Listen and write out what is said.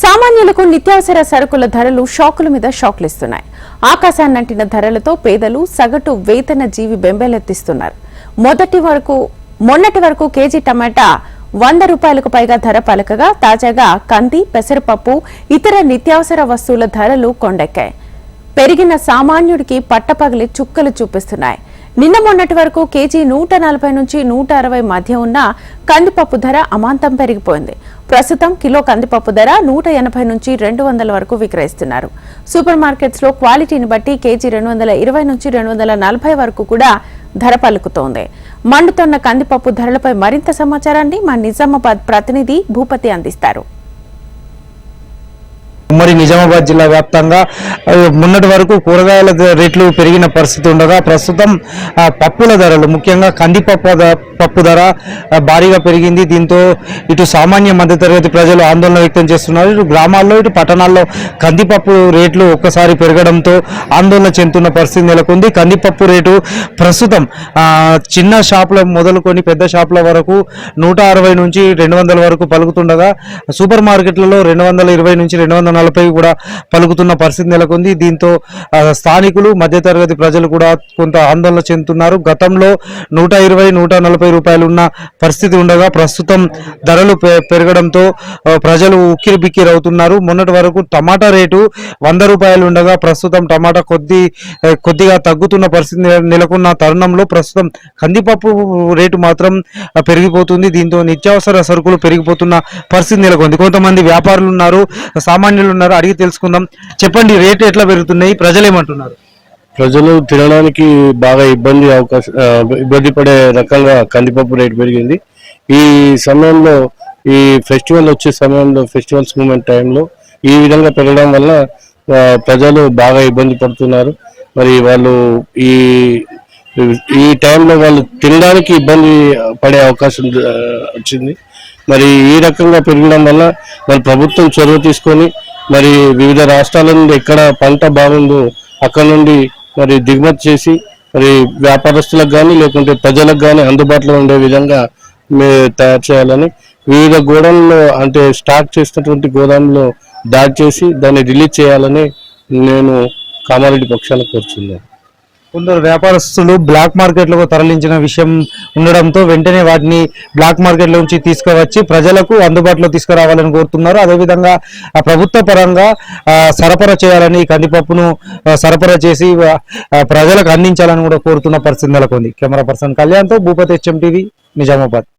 సామాన్యులకు నిత్యావసర సరుకుల ధరలు షాకుల మీద షాకులిస్తున్నాయి. ఆకాశాన్నంటిన ధరలతో పేదలు సగటు వేతన జీవి బెంబేలెత్తిస్తున్నారు. మొన్నటి వరకు కేజీ టమాటా 100 రూపాయలకు పైగా ధర పలకగా తాజాగా కంది, పెసరపప్పు, ఇతర నిత్యావసర వస్తువుల ధరలు కొండెక్కాయి. పెరిగిన సామాన్యుడికి పట్టపగలి చుక్కలు చూపిస్తున్నాయి. నిన్న మొన్నటి వరకు కేజీ 140 నుంచి 160 మధ్య ఉన్న కందిపప్పు ధర అమాంతం పెరిగిపోయింది. ప్రస్తుతం కిలో కందిపప్పు ధర 180 నుంచి 200 వరకు విక్రయిస్తున్నారు. సూపర్ మార్కెట్స్ లో క్వాలిటీని బట్టి కేజీ 220 నుంచి 240 వరకు కూడా ధర పలుకుతోంది. మండుతున్న కందిపప్పు ధరలపై మరింత సమాచారాన్ని మా నిజామాబాద్ ప్రతినిధి భూపతి అందిస్తారు. ఉమ్మడి నిజామాబాద్ జిల్లా వ్యాప్తంగా మొన్నటి వరకు కూరగాయల రేట్లు పెరిగిన పరిస్థితి ఉండగా ప్రస్తుతం పప్పుల ధరలు ముఖ్యంగా కందిపప్పు ధర భారీగా పెరిగింది. దీంతో ఇటు సామాన్య మధ్యతరగతి ప్రజలు ఆందోళన వ్యక్తం చేస్తున్నారు. ఇటు గ్రామాల్లో ఇటు పట్టణాల్లో కందిపప్పు రేట్లు ఒక్కసారి పెరగడంతో ఆందోళన చెందుతున్న పరిస్థితి నెలకొంది. కందిపప్పు రేటు ప్రస్తుతం చిన్న షాపుల మొదలుకొని పెద్ద షాపుల వరకు 160 నుంచి 200 వరకు పలుకుతుండగా సూపర్ మార్కెట్లలో 220 నుంచి 240 కూడా పలుకుతున్న పరిస్థితి నెలకొంది. దీంతో స్థానికులు మధ్యతరగతి ప్రజలు కూడా కొంత ఆందోళన చెందుతున్నారు. గతంలో 120-140 రూపాయలు ఉన్న పరిస్థితి ఉండగా ప్రస్తుతం ధరలు పెరగడంతో ప్రజలు ఉక్కిరి బిక్కిరి అవుతున్నారు. మొన్నటి వరకు టమాటా రేటు 100 రూపాయలు ఉండగా ప్రస్తుతం టమాటా కొద్దిగా తగ్గుతున్న పరిస్థితి నెలకొన్న తరుణంలో ప్రస్తుతం కందిపప్పు రేటు మాత్రం పెరిగిపోతుంది. దీంతో నిత్యావసర సరుకులు పెరిగిపోతున్న పరిస్థితి నెలకొంది. కొంతమంది వ్యాపారులు ఉన్నారు, సామాన్యులు ఉన్నారు, అడిగి తెలుసుకుందాం. చెప్పండి, రేటు ఎట్లా పెరుగుతున్నాయి, ప్రజలు ఏమంటున్నారు? ప్రజలు తినడానికి బాగా ఇబ్బంది పడే రకంగా కందిపప్పు రేటు పెరిగింది. ఈ సమయంలో ఈ ఫెస్టివల్ వచ్చే సమయంలో ఫెస్టివల్స్ మూమెంట్ టైంలో ఈ విధంగా పెరగడం వల్ల ప్రజలు బాగా ఇబ్బంది పడుతున్నారు. మరి వాళ్ళు ఈ టైంలో వాళ్ళు తినడానికి ఇబ్బంది పడే అవకాశం వచ్చింది. మరి ఈ రకంగా పెరగడం వల్ల మరి ప్రభుత్వం చొరవ తీసుకొని మరి వివిధ రాష్ట్రాల నుండి ఎక్కడ పంట బాగుందో అక్కడ నుండి మరి దిగుమతి చేసి మరి వ్యాపారస్తులకు కానీ లేకుంటే ప్రజలకు కానీ అందుబాటులో ఉండే విధంగా తయారు చేయాలని వివిధ గోడౌన్లో అంటే స్టాక్ చేసినటువంటి గోదాంలో దాడి చేసి దాన్ని రిలీజ్ చేయాలని నేను కామారెడ్డి పక్షాన కోరుచున్నాను. కొందరు వ్యాపారస్తులు బ్లాక్ మార్కెట్లకు తరలించిన విషయం ఉండడంతో వెంటనే వాటిని బ్లాక్ మార్కెట్లో నుంచి తీసుకువచ్చి ప్రజలకు అందుబాటులో తీసుకురావాలని కోరుతున్నారు. అదేవిధంగా ప్రభుత్వ పరంగా సరఫరా చేయాలని, కందిపప్పును సరఫరా చేసి ప్రజలకు అందించాలని కూడా కోరుతున్న పరిస్థితి నెలకొంది. కెమెరా పర్సన్ కళ్యాణ్తో భూపతి, HM టీవీ, నిజామాబాద్.